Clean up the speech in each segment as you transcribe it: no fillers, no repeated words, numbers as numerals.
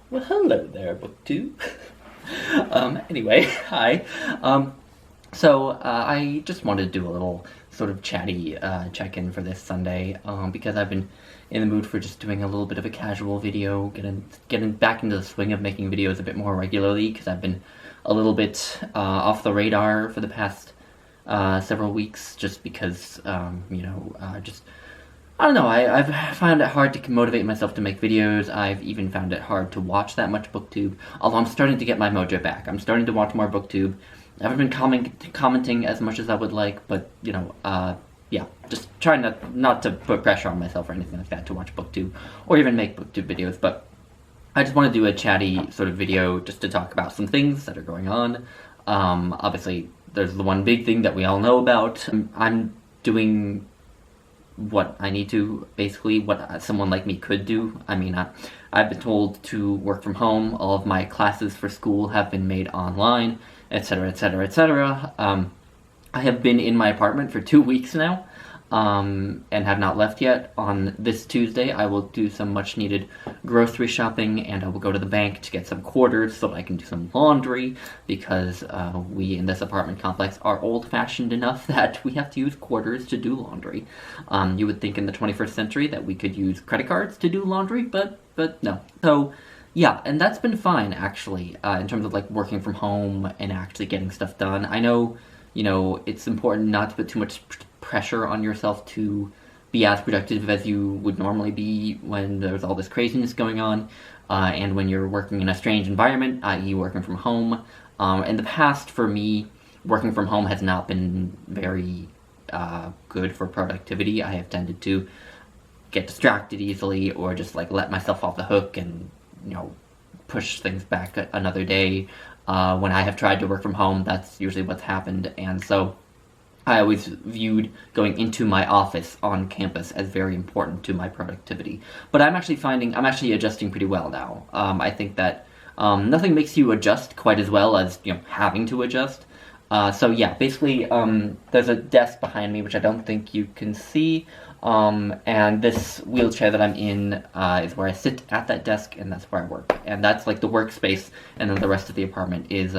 Well, hello there, BookTube. Anyway, hi. I just wanted to do a little sort of chatty check-in for this Sunday, because I've been in the mood for just doing a little bit of a casual video, getting back into the swing of making videos a bit more regularly, because I've been a little bit off the radar for the past several weeks, just because, just I don't know, I've found it hard to motivate myself to make videos. I've even found it hard to watch that much BookTube, although I'm starting to get my mojo back. I'm starting to watch more BookTube. I haven't been commenting as much as I would like, but, yeah, just trying not to put pressure on myself or anything like that to watch BookTube, or even make BookTube videos, but I just want to do a chatty sort of video just to talk about some things that are going on. Obviously, there's the one big thing that we all know about. I'm doing what I need to, basically, what someone like me could do. I mean, I've been told to work from home. All of my classes for school have been made online, etc., etc., etc. I have been in my apartment for 2 weeks now, and have not left yet. On this Tuesday, I will do some much-needed grocery shopping, and I will go to the bank to get some quarters so that I can do some laundry, because we in this apartment complex are old-fashioned enough that we have to use quarters to do laundry. You would think in the 21st century that we could use credit cards to do laundry, but no. So, yeah, and that's been fine, actually, in terms of, like, working from home and actually getting stuff done. I know, it's important not to put too much pressure on yourself to be as productive as you would normally be when there's all this craziness going on, and when you're working in a strange environment, i.e. working from home. In the past, for me, working from home has not been very good for productivity. I have tended to get distracted easily, or just like let myself off the hook and push things back another day. When I have tried to work from home, that's usually what's happened, and so I always viewed going into my office on campus as very important to my productivity. But I'm actually adjusting pretty well now. I think that nothing makes you adjust quite as well as, having to adjust. So yeah, basically, there's a desk behind me, which I don't think you can see, and this wheelchair that I'm in is where I sit at that desk, and that's where I work. And that's like the workspace, and then the rest of the apartment is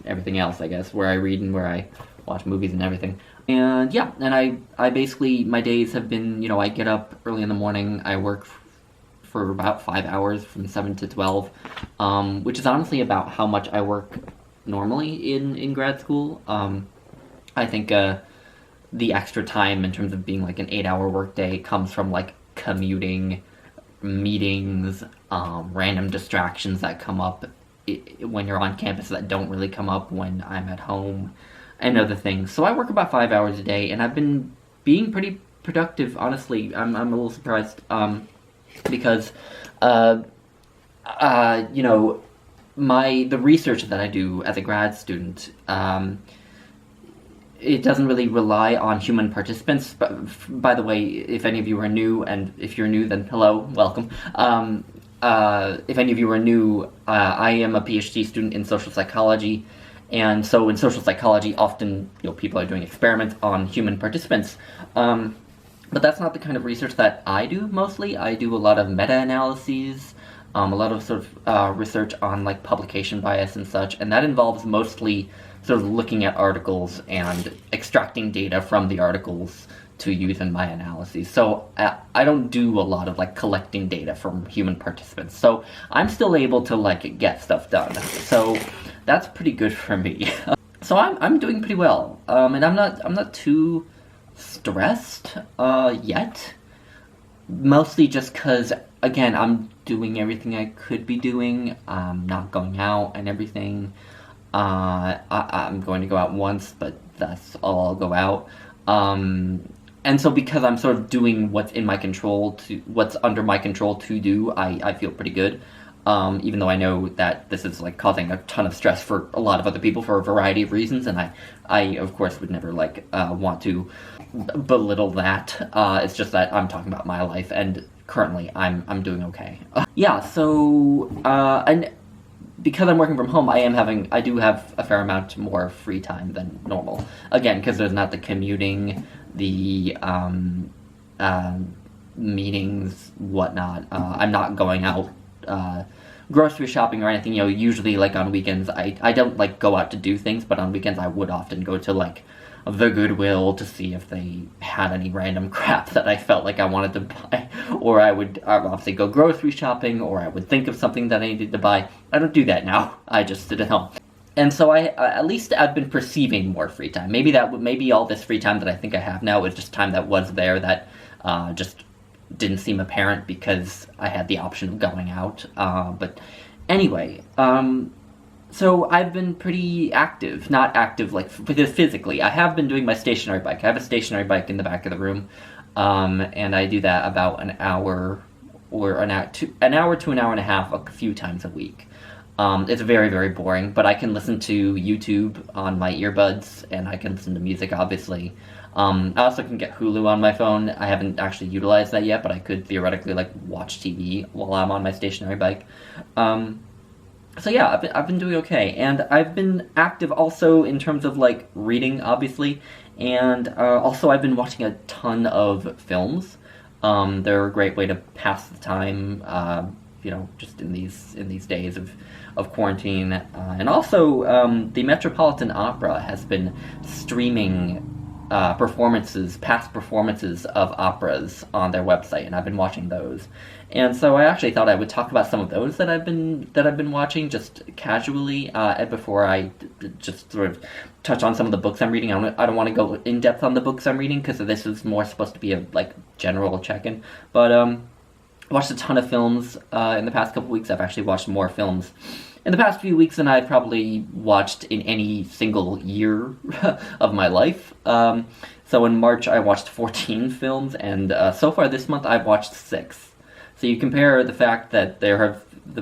everything else, I guess, where I read and where I watch movies and everything. And yeah, and I basically, my days have been, I get up early in the morning, I work for about 5 hours from 7 to 12, which is honestly about how much I work normally in grad school. I think the extra time in terms of being like an 8-hour workday comes from like commuting, meetings, random distractions that come up when you're on campus that don't really come up when I'm at home, and other things. So I work about 5 hours a day, and I've been being pretty productive, honestly. I'm a little surprised, because, the research that I do as a grad student, it doesn't really rely on human participants. But, by the way, if any of you are new, and if you're new, then hello, welcome. If any of you are new, I am a PhD student in social psychology. And so in social psychology, often people are doing experiments on human participants. But that's not the kind of research that I do mostly. I do a lot of meta-analyses, a lot of sort of research on like publication bias and such, and that involves mostly sort of looking at articles and extracting data from the articles to use in my analyses. So I don't do a lot of like collecting data from human participants. So I'm still able to like get stuff done. So that's pretty good for me. So I'm doing pretty well, and I'm not too stressed yet. Mostly just because, again, I'm doing everything I could be doing. I'm not going out and everything. I'm going to go out once, but that's all I'll go out. And so because I'm sort of doing what's under my control to do, I feel pretty good. Even though I know that this is like causing a ton of stress for a lot of other people for a variety of reasons, and I of course would never want to belittle that. It's just that I'm talking about my life, and currently I'm doing okay. Yeah, so and because I'm working from home, I do have a fair amount more free time than normal. Again, because there's not the commuting, the meetings, whatnot. I'm not going out grocery shopping or anything. Usually, like, on weekends, I don't, like, go out to do things, but on weekends I would often go to, like, the Goodwill to see if they had any random crap that I felt like I wanted to buy, or I would obviously go grocery shopping, or I would think of something that I needed to buy. I don't do that now. I just sit at home. And so at least I've been perceiving more free time. Maybe all this free time that I think I have now is just time that was there that just didn't seem apparent because I had the option of going out. But anyway, so I've been pretty active. Not active, like, physically. I have been doing my stationary bike. I have a stationary bike in the back of the room, and I do that about an hour to an hour and a half a few times a week. It's very, very boring, but I can listen to YouTube on my earbuds, and I can listen to music, obviously. I also can get Hulu on my phone. I haven't actually utilized that yet, but I could theoretically, like, watch TV while I'm on my stationary bike. So yeah, I've been doing okay, and I've been active also in terms of, like, reading, obviously, and also I've been watching a ton of films. They're a great way to pass the time, just in these days of quarantine, and also the Metropolitan Opera has been streaming past performances of operas on their website, and I've been watching those. And so I actually thought I would talk about some of those that I've been watching just casually, before I just sort of touch on some of the books I'm reading. I don't want to go in depth on the books I'm reading because this is more supposed to be a, like, general check-in. But I watched a ton of films in the past couple weeks. I've actually watched more films in the past few weeks than I've probably watched in any single year of my life. So in March I watched 14 films, and so far this month I've watched 6. So you compare the fact that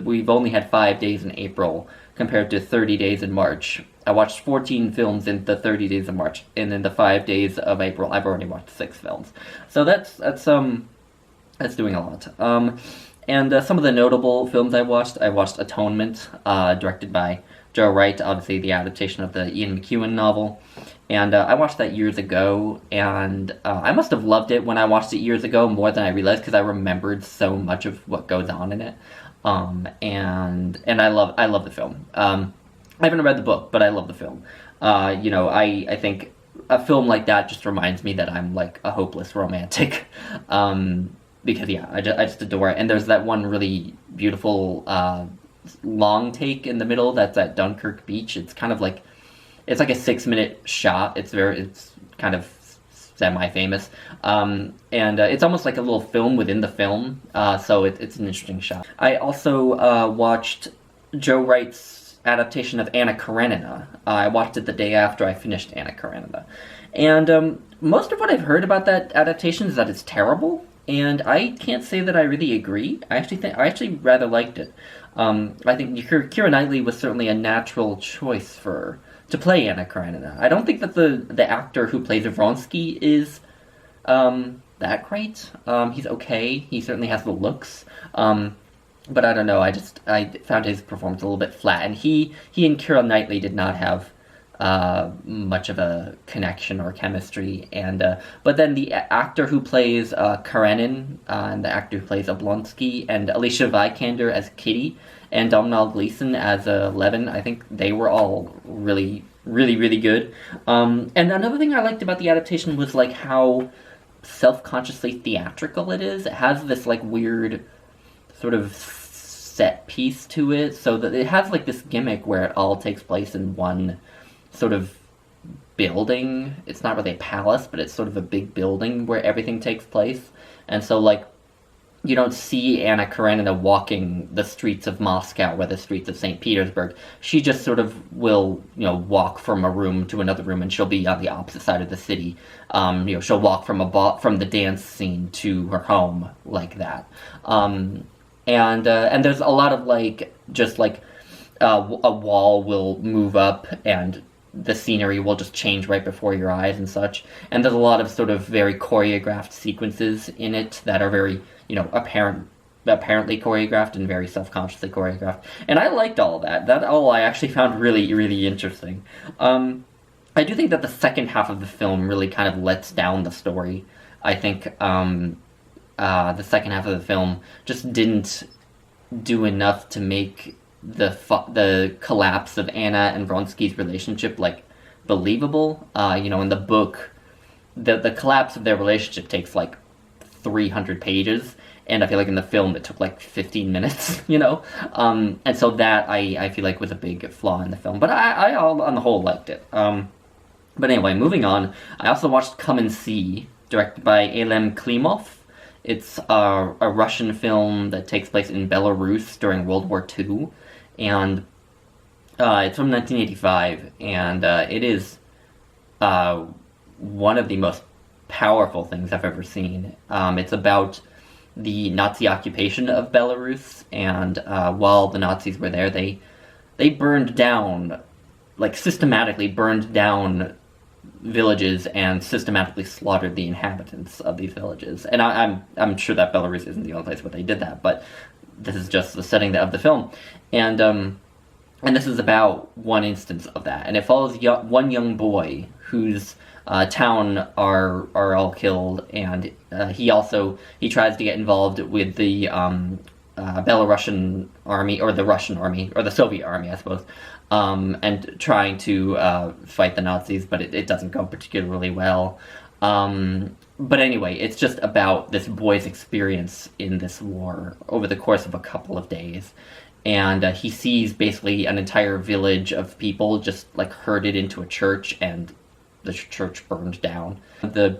we've only had 5 days in April compared to 30 days in March. I watched 14 films in the 30 days of March, and in the 5 days of April I've already watched 6 films. So that's doing a lot. And some of the notable films I watched Atonement, directed by Joe Wright, obviously the adaptation of the Ian McEwan novel. And I watched that years ago, and I must have loved it when I watched it years ago more than I realized, because I remembered so much of what goes on in it. And I love the film. I haven't read the book, but I love the film. I think a film like that just reminds me that I'm, like, a hopeless romantic. Because, yeah, I just adore it. And there's that one really beautiful long take in the middle that's at Dunkirk Beach. It's kind of like, it's like a 6-minute shot. It's kind of semi-famous. And it's almost like a little film within the film. So it's an interesting shot. I also watched Joe Wright's adaptation of Anna Karenina. I watched it the day after I finished Anna Karenina. And most of what I've heard about that adaptation is that it's terrible. And I can't say that I really agree. I actually rather liked it. I think Keira Knightley was certainly a natural choice to play Anna Karenina. I don't think that the actor who plays Vronsky is that great. He's okay. He certainly has the looks. But I don't know. I found his performance a little bit flat. And he and Keira Knightley did not have much of a connection or chemistry, and but then the actor who plays Karenin, and the actor who plays Oblonsky, and Alicia Vikander as Kitty, and Domhnall Gleeson as Levin, I think they were all really, really, really good. And another thing I liked about the adaptation was, like, how self-consciously theatrical it is. It has this, like, weird sort of set piece to it, so that it has, like, this gimmick where it all takes place in one sort of building. It's not really a palace, but it's sort of a big building where everything takes place. And so, like, you don't see Anna Karenina walking the streets of Moscow or the streets of St. Petersburg. She just sort of will, walk from a room to another room, and she'll be on the opposite side of the city. She'll walk from the dance scene to her home, like that. And there's a lot of, like, just, like, a wall will move up, and the scenery will just change right before your eyes and such. And there's a lot of sort of very choreographed sequences in it that are very, apparently choreographed and very self-consciously choreographed. And I liked all of that. That all I actually found really, really interesting. I do think that the second half of the film really kind of lets down the story. I think the second half of the film just didn't do enough to make the collapse of Anna and Vronsky's relationship like believable. In the book, the collapse of their relationship takes like 300 pages, and I feel like in the film it took like 15 minutes. And so that I feel like was a big flaw in the film, but I on the whole liked it. But anyway, moving on, I also watched Come and See, directed by Elem Klimov. It's a Russian film that takes place in Belarus during World War II, and it's from 1985, and it is one of the most powerful things I've ever seen. It's about the Nazi occupation of Belarus, and while the Nazis were there, they burned down, like systematically burned down villages and systematically slaughtered the inhabitants of these villages. And I'm sure that Belarus isn't the only place where they did that, but this is just the setting of the film, and this is about one instance of that, and it follows one young boy whose town are all killed, and he tries to get involved with the Belarusian army, or the Russian army, or the Soviet army, I suppose, and trying to fight the Nazis, but it doesn't go particularly well. But anyway, it's just about this boy's experience in this war over the course of a couple of days. And he sees basically an entire village of people just like herded into a church, and the church burned down. The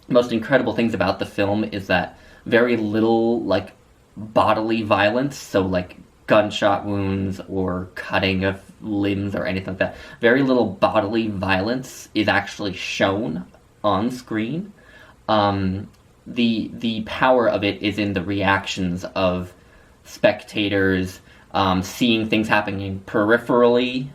most incredible things about the film is that very little like bodily violence, so like gunshot wounds or cutting of limbs or anything like that, very little bodily violence is actually shown on screen. The power of it is in the reactions of spectators, seeing things happening peripherally.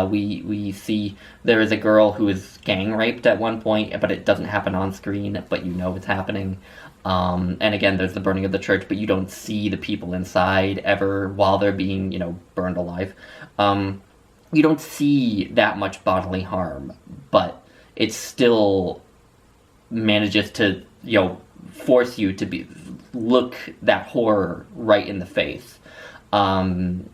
We see there is a girl who is gang raped at one point, but it doesn't happen on screen, but you know it's happening. And again, there's the burning of the church, but you don't see the people inside ever while they're being, burned alive. You don't see that much bodily harm, but it still manages to, force you to look that horror right in the face. And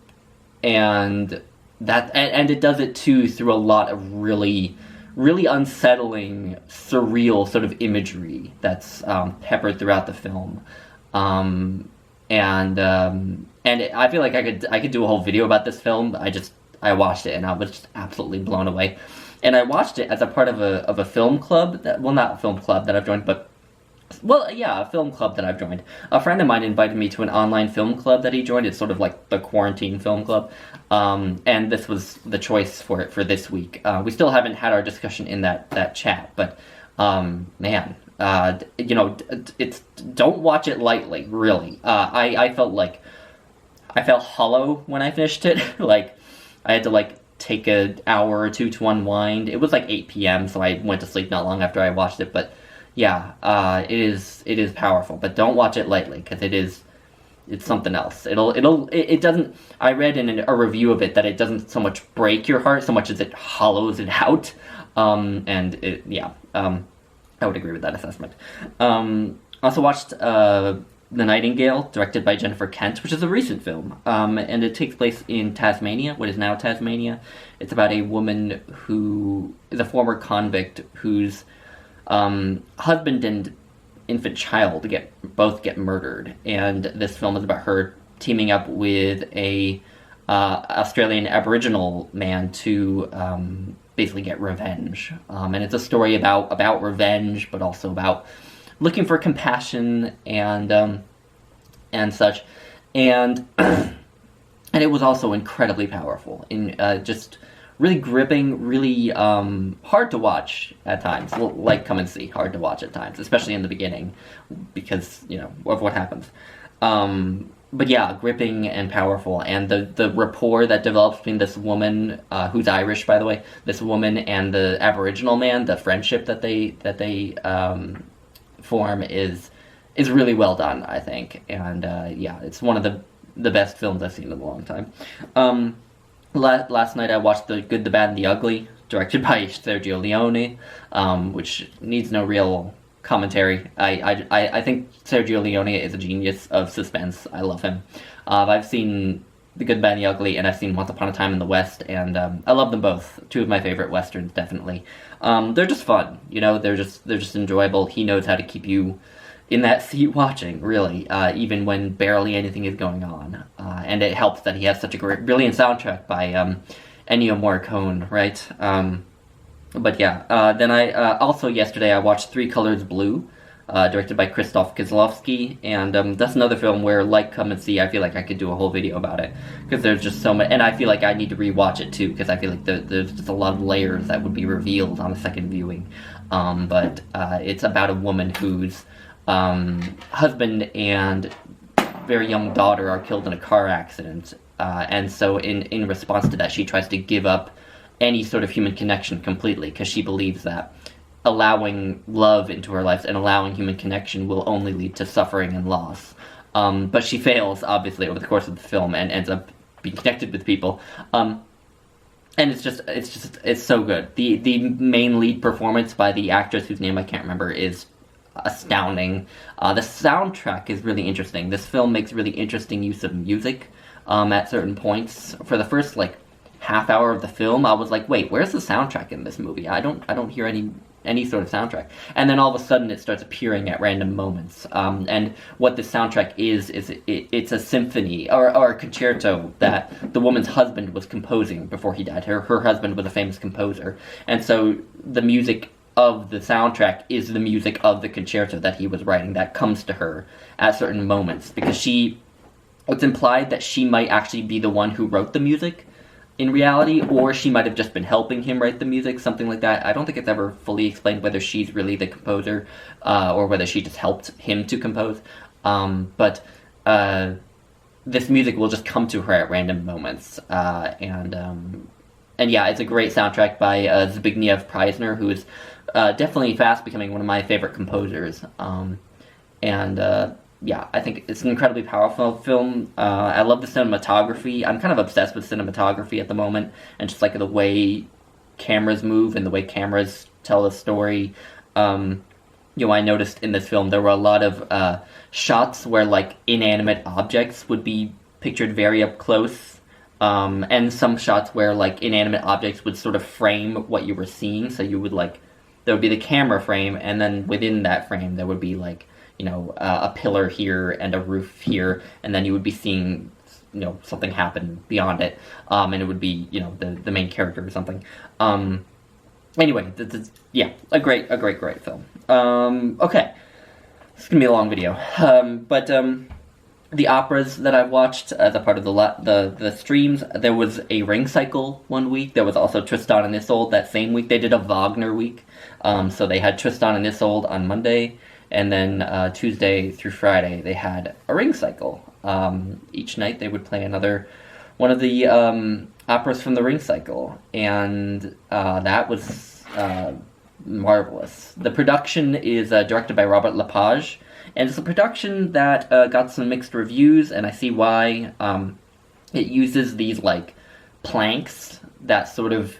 it does it too through a lot of really, really unsettling, surreal sort of imagery that's peppered throughout the film. And I feel like I could do a whole video about this film. I watched it and I was just absolutely blown away. And I watched it as a part of a film club not a film club that I've joined, but a film club that I've joined. A friend of mine invited me to an online film club that he joined. It's sort of like the quarantine film club. And this was the choice for it for this week. We still haven't had our discussion in that chat, but it's don't watch it lightly, really. I felt hollow when I finished it. Like, I had to take an hour or two to unwind. It was like 8 p.m., so I went to sleep not long after I watched it, but it is powerful, but don't watch it lightly, because it's something else. It doesn't, I read in a review of it that it doesn't so much break your heart so much as it hollows it out. I would agree with that assessment. Also watched The Nightingale, directed by Jennifer Kent, which is a recent film, and it takes place in Tasmania, what is now Tasmania. It's about a woman who is a former convict whose husband and infant child both get murdered, and this film is about her teaming up with a Australian Aboriginal man to basically get revenge. And it's a story about revenge, but also about looking for compassion and such. And and it was also incredibly powerful, in just really gripping, really hard to watch at times. Like Come and See, hard to watch at times, especially in the beginning, because of what happens. But yeah, gripping and powerful, and the rapport that develops between this woman, who's Irish, by the way, this woman and the Aboriginal man, the friendship that they form is really well done, I think. And it's one of the best films I've seen in a long time. Last night I watched The Good, the Bad, and the Ugly, directed by Sergio Leone, which needs no real commentary. I think Sergio Leone is a genius of suspense. I love him. I've seen The Good, Bad, and the Ugly, and I've seen Once Upon a Time in the West, and I love them both. Two of my favorite westerns, definitely. They're just fun, you know. They're just enjoyable. He knows how to keep you in that seat watching, really, even when barely anything is going on. And it helps that he has such a brilliant soundtrack by Ennio Morricone, right? But yeah, then also yesterday I watched Three Colors Blue, directed by Krzysztof Kieslowski, and that's another film where, like Come and See, I feel like I could do a whole video about it, because there's just so much, and I feel like I need to rewatch it too, because I feel like there's just a lot of layers that would be revealed on a second viewing. But it's about a woman whose husband and very young daughter are killed in a car accident, and so in response to that, she tries to give up any sort of human connection completely, because she believes that allowing love into her life and allowing human connection will only lead to suffering and loss. But she fails, obviously, over the course of the film and ends up being connected with people. And it's so good. The main lead performance by the actress whose name I can't remember is astounding. The soundtrack is really interesting. This film makes really interesting use of music at certain points. For the first half hour of the film, I was like, wait, where's the soundtrack in this movie? I don't hear any sort of soundtrack. And then all of a sudden it starts appearing at random moments. And what the soundtrack is it's a symphony or a concerto that the woman's husband was composing before he died. Her husband was a famous composer. And so the music of the soundtrack is the music of the concerto that he was writing that comes to her at certain moments, because it's implied that she might actually be the one who wrote the music in reality, or she might have just been helping him write the music, something like that. I don't think it's ever fully explained whether she's really the composer, or whether she just helped him to compose. But this music will just come to her at random moments. And yeah, it's a great soundtrack by Zbigniew Preisner, who is definitely fast becoming one of my favorite composers. Yeah, I think it's an incredibly powerful film. I love the cinematography. I'm kind of obsessed with cinematography at the moment, and just the way cameras move and the way cameras tell a story. I noticed in this film there were a lot of shots where inanimate objects would be pictured very up close, and some shots where inanimate objects would sort of frame what you were seeing. So you would there would be the camera frame, and then within that frame there would be a pillar here and a roof here, and then you would be seeing, something happen beyond it, and it would be, the main character or something. Anyway, yeah, a great film. Okay, this is gonna be a long video, but the operas that I've watched as a part of the streams, there was a Ring Cycle one week. There was also Tristan and Isolde that same week. They did a Wagner week, so they had Tristan and Isolde on Monday. And then Tuesday through Friday, they had a Ring Cycle. Each night they would play another one of the operas from the Ring Cycle. And that was marvelous. The production is directed by Robert Lepage. And it's a production that got some mixed reviews, and I see why. It uses these, planks that sort of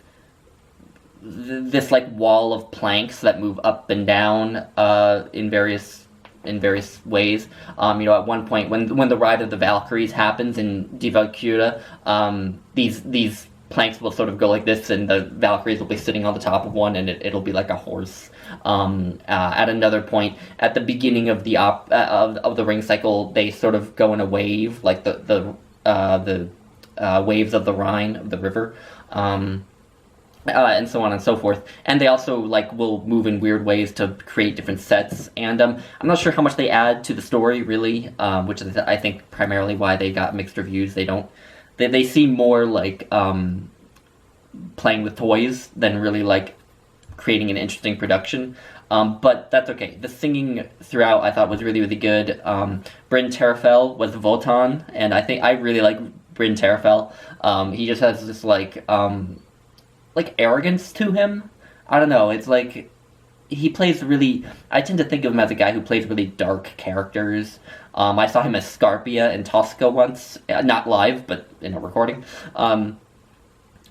this wall of planks that move up and down in various ways. At one point when the ride of the Valkyries happens in Die Walkure, these planks will sort of go like this, and the Valkyries will be sitting on the top of one, and it'll be like a horse. At another point, at the beginning of the of the Ring Cycle, they sort of go in a wave, like the waves of the Rhine, of the river. And so on and so forth. And they also will move in weird ways to create different sets. And I'm not sure how much they add to the story, really, which is, I think, primarily why they got mixed reviews. They seem more playing with toys than really creating an interesting production. But that's okay. The singing throughout I thought was really, really good. Bryn Terfel was Wotan, and I really like Bryn Terfel. He just has this arrogance to him. I don't know, it's he plays really, I tend to think of him as a guy who plays really dark characters. I saw him as Scarpia in Tosca once, not live, but in a recording. And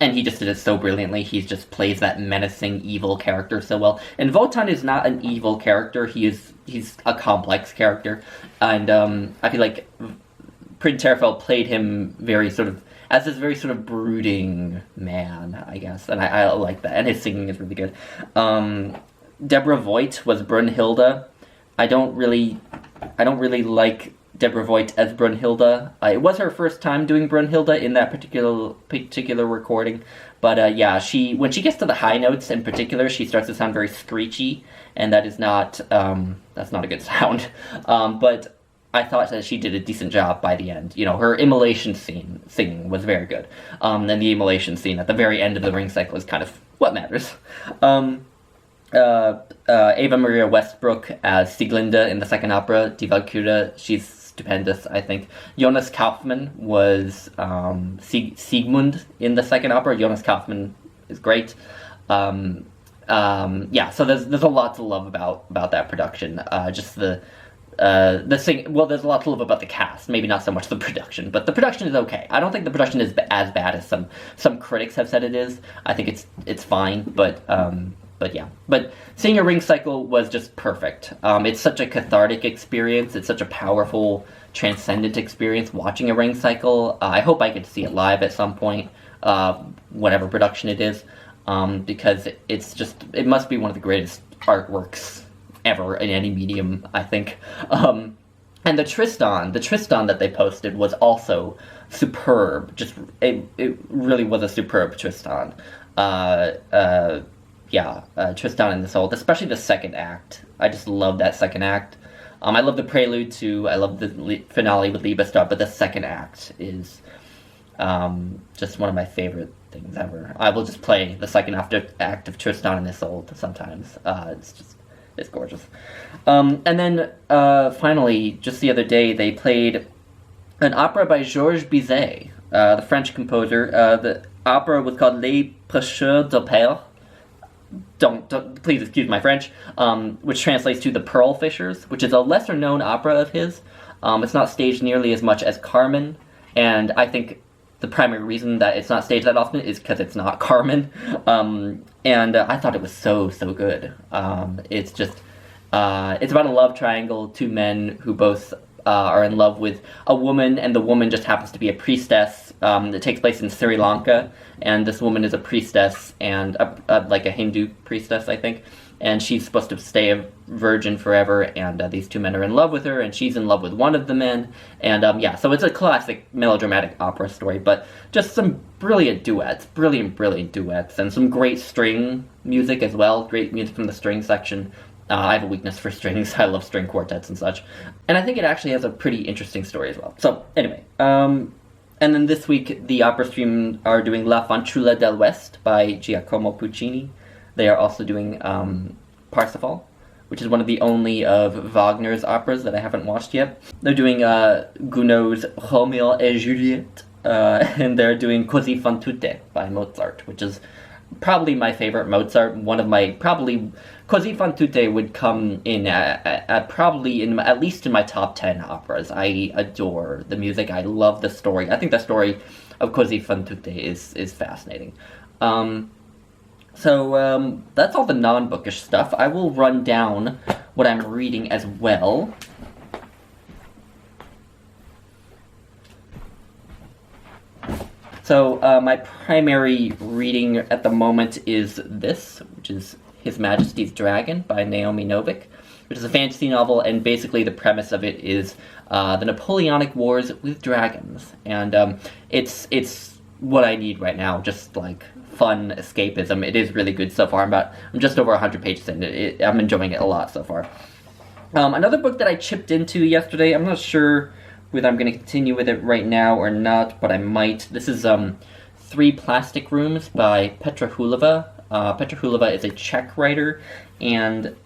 and he just did it so brilliantly. He just plays that menacing, evil character so well. And Wotan is not an evil character. He's a complex character, and I feel like Prince Terfel played him very sort of as this very sort of brooding man, I guess, and I like that. And his singing is really good. Deborah Voigt was Brunhilde. I don't really like Deborah Voigt as Brunhilde. It was her first time doing Brunhilde in that particular recording, but when she gets to the high notes in particular, she starts to sound very screechy, and that is not that's not a good sound. But I thought that she did a decent job by the end. You know, her immolation singing was very good. And the immolation scene at the very end of the ring cycle is kind of what matters. Ava Maria Westbrook as Sieglinde in the second opera, Die Walkure, she's stupendous, I think. Jonas Kaufmann was Siegmund in the second opera. Jonas Kaufmann is great. So there's a lot to love about that production. Just the thing. Well, there's a lot to love about the cast. Maybe not so much the production, but the production is okay. I don't think the production is as bad as some critics have said it is. I think it's fine, but seeing a ring cycle was just perfect. It's such a cathartic experience. It's such a powerful, transcendent experience watching a ring cycle. I hope I get to see it live at some point, whatever production it is, because it must be one of the greatest artworks ever in any medium, I think. And the Tristan that they posted was also superb. It really was a superb Tristan. Tristan and Isolde, especially the second act. I just love that second act. I love the prelude too. I love the finale with Liebestod, but the second act is just one of my favorite things ever. I will just play the second act of Tristan and Isolde sometimes. It's gorgeous. And then finally, just the other day, they played an opera by Georges Bizet, the French composer. The opera was called Les Pêcheurs de Perles. Don't please excuse my French, which translates to The Pearl Fishers, which is a lesser-known opera of his. It's not staged nearly as much as Carmen, and I think the primary reason that it's not staged that often is because it's not Carmen. And I thought it was so good. It's about a love triangle, two men who both are in love with a woman, and the woman just happens to be a priestess. It takes place in Sri Lanka, and this woman is a priestess, and like a Hindu priestess, I think, and she's supposed to stay a virgin forever, and these two men are in love with her, and she's in love with one of the men, and so it's a classic melodramatic opera story, but just some brilliant duets, brilliant duets, and some great string music as well, great music from the string section. I have a weakness for strings. I love string quartets and such. And I think it actually has a pretty interesting story as well. So, anyway. And then this week, the opera stream are doing La Fanciulla del West by Giacomo Puccini. They are also doing Parsifal, which is one of the only of Wagner's operas that I haven't watched yet. They're doing Gounod's Roméo et Juliette. And they're doing Così fan tutte by Mozart, which is probably my favorite Mozart. One of my Così fan tutte would come in at least in my top 10 operas. I adore the music. I love the story. I think the story of Così fan tutte is fascinating. So that's all the non-bookish stuff. I will run down what I'm reading as well. So my primary reading at the moment is this, which is His Majesty's Dragon by Naomi Novik, which is a fantasy novel, and basically the premise of it is the Napoleonic Wars with dragons, and it's what I need right now, just like fun escapism. It is really good so far. I'm just over 100 pages in. I'm enjoying it a lot so far. Another book that I chipped into yesterday, I'm not sure whether I'm going to continue with it right now or not, but I might. This is Three Plastic Rooms by Petra Huleva. Petra Huleva is a Czech writer, and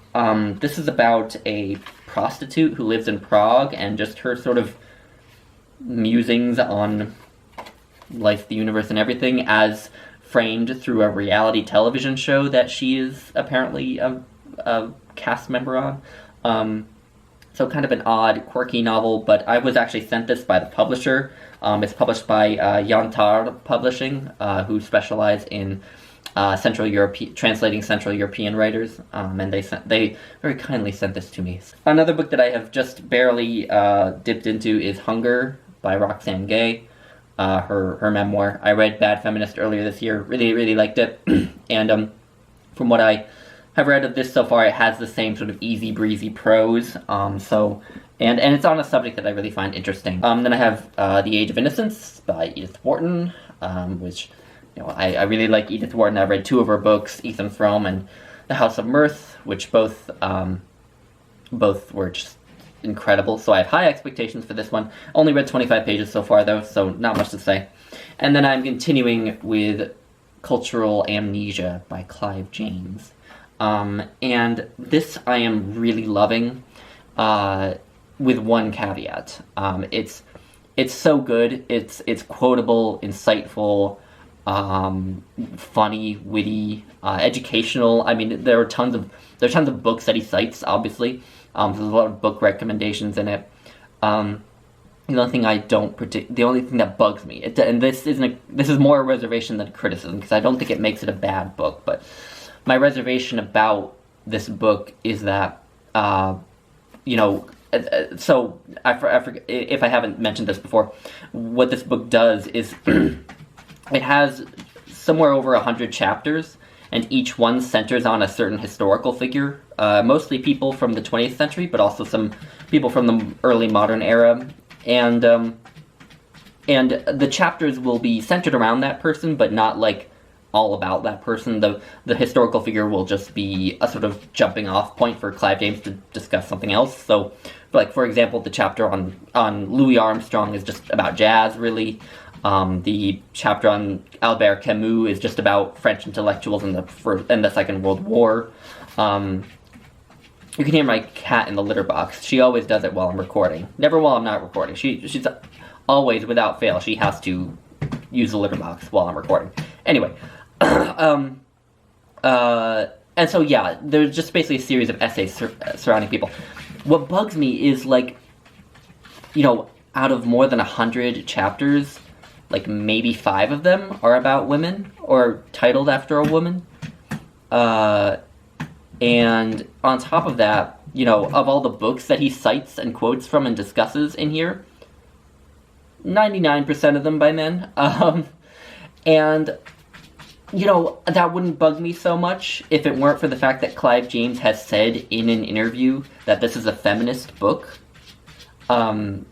this is about a prostitute who lives in Prague, and just her sort of musings on life, the universe, and everything, as framed through a reality television show that she is apparently a cast member on. So kind of an odd, quirky novel, but I was actually sent this by the publisher. It's published by Yantar Publishing, who specialize in translating Central European writers, and they very kindly sent this to me. Another book that I have just barely dipped into is Hunger by Roxane Gay, her memoir. I read Bad Feminist earlier this year, really liked it, and from what I have read of this so far, it has the same sort of easy breezy prose, and it's on a subject that I really find interesting. Then I have The Age of Innocence by Edith Wharton, which, you know, I really like Edith Wharton. I've read 2 of her books, Ethan Frome and The House of Mirth, which both were just incredible, so I have high expectations for this one. Only read 25 pages so far, though, so not much to say. And then I'm continuing with Cultural Amnesia by Clive James. And this I am really loving, with one caveat. It's so good. It's quotable, insightful, funny, witty, educational. I mean, there are tons of books that he cites. Obviously, there's a lot of book recommendations in it. The only thing that bugs me, and this is more a reservation than a criticism, because I don't think it makes it a bad book, but my reservation about this book is that, so I forget if I haven't mentioned this before. What this book does is it has somewhere over 100 chapters, and each one centers on a certain historical figure, mostly people from the 20th century, but also some people from the early modern era, and the chapters will be centered around that person, but not like all about that person. The historical figure will just be a sort of jumping off point for Clive James to discuss something else. So, like, for example, the chapter on Louis Armstrong is just about jazz, really. The chapter on Albert Camus is just about French intellectuals in the Second World War. You can hear my cat in the litter box. She always does it while I'm recording. Never while I'm not recording. She's always, without fail, she has to use the litter box while I'm recording. Anyway, and so yeah, there's just basically a series of essays surrounding people. What bugs me is, like, you know, out of more than 100 chapters, like maybe 5 of them are about women or titled after a woman. And on top of that, you know, of all the books that he cites and quotes from and discusses in here, 99% of them by men. And, you know, that wouldn't bug me so much if it weren't for the fact that Clive James has said in an interview that this is a feminist book. And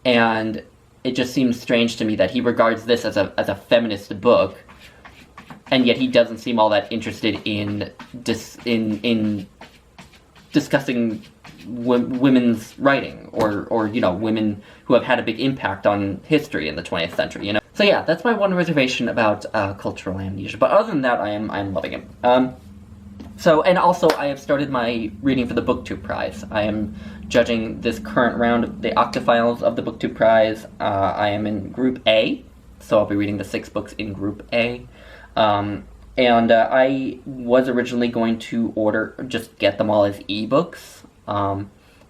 it just seems strange to me that he regards this as a feminist book, and yet he doesn't seem all that interested in discussing women's writing, or you know, women who have had a big impact on history in the 20th century, you know. So yeah, that's my one reservation about Cultural Amnesia. But other than that, I'm loving it. So, and also, I have started my reading for the BookTube Prize. I am judging this current round of the octophiles of the BookTube Prize. I am in Group A, so I'll be reading the 6 books in Group A. And I was originally going to just get them all as ebooks,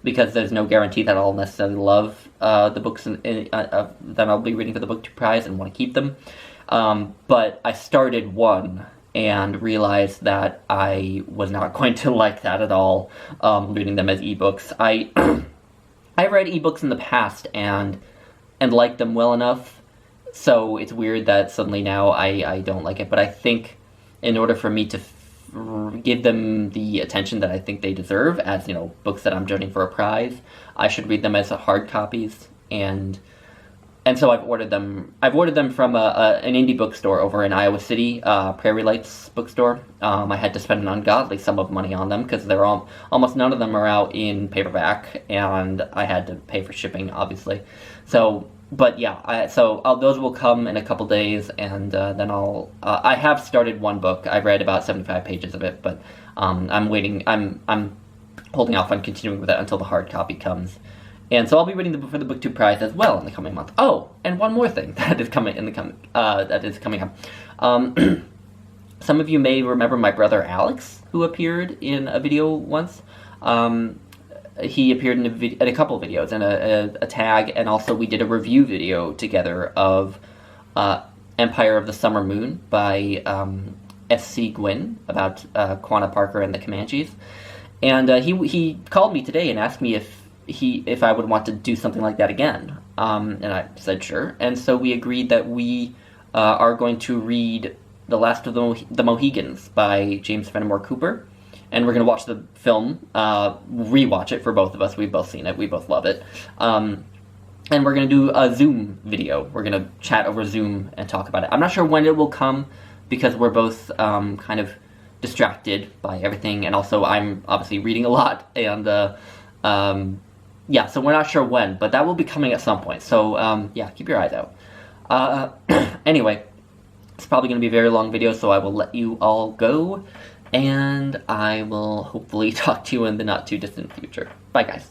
because there's no guarantee that I'll necessarily love the books that I'll be reading for the BookTube Prize and want to keep them. But I started one and realized that I was not going to like that at all, reading them as ebooks. I read ebooks in the past and liked them well enough, so it's weird that suddenly now I don't like it. But I think in order for me to give them the attention that I think they deserve, as, you know, books that I'm judging for a prize, I should read them as hard copies, and so I've ordered them. I've ordered them from an indie bookstore over in Iowa City, Prairie Lights bookstore. I had to spend an ungodly sum of money on them because they're almost none of them are out in paperback, and I had to pay for shipping, obviously. So, but yeah, those will come in a couple days, and then I have started one book. I read about 75 pages of it, but I'm waiting. I'm holding off on continuing with that until the hard copy comes. And so I'll be reading for the BookTube Prize as well in the coming month. Oh, and one more thing that is coming up. Some of you may remember my brother Alex, who appeared in a video once. he appeared in a couple of videos, and a tag, and also we did a review video together of Empire of the Summer Moon by S.C. Gwynn, about Quanah Parker and the Comanches. And he called me today and asked me if I would want to do something like that again. And I said sure. And so we agreed that we are going to read The Last of the Mohegans by James Fenimore Cooper. And we're going to watch the film, rewatch it for both of us. We've both seen it. We both love it. And we're going to do a Zoom video. We're going to chat over Zoom and talk about it. I'm not sure when it will come, because we're both kind of distracted by everything. And also I'm obviously reading a lot. And yeah, so we're not sure when. But that will be coming at some point. So yeah, keep your eyes out. Anyway, it's probably going to be a very long video, so I will let you all go. And I will hopefully talk to you in the not too distant future. Bye, guys.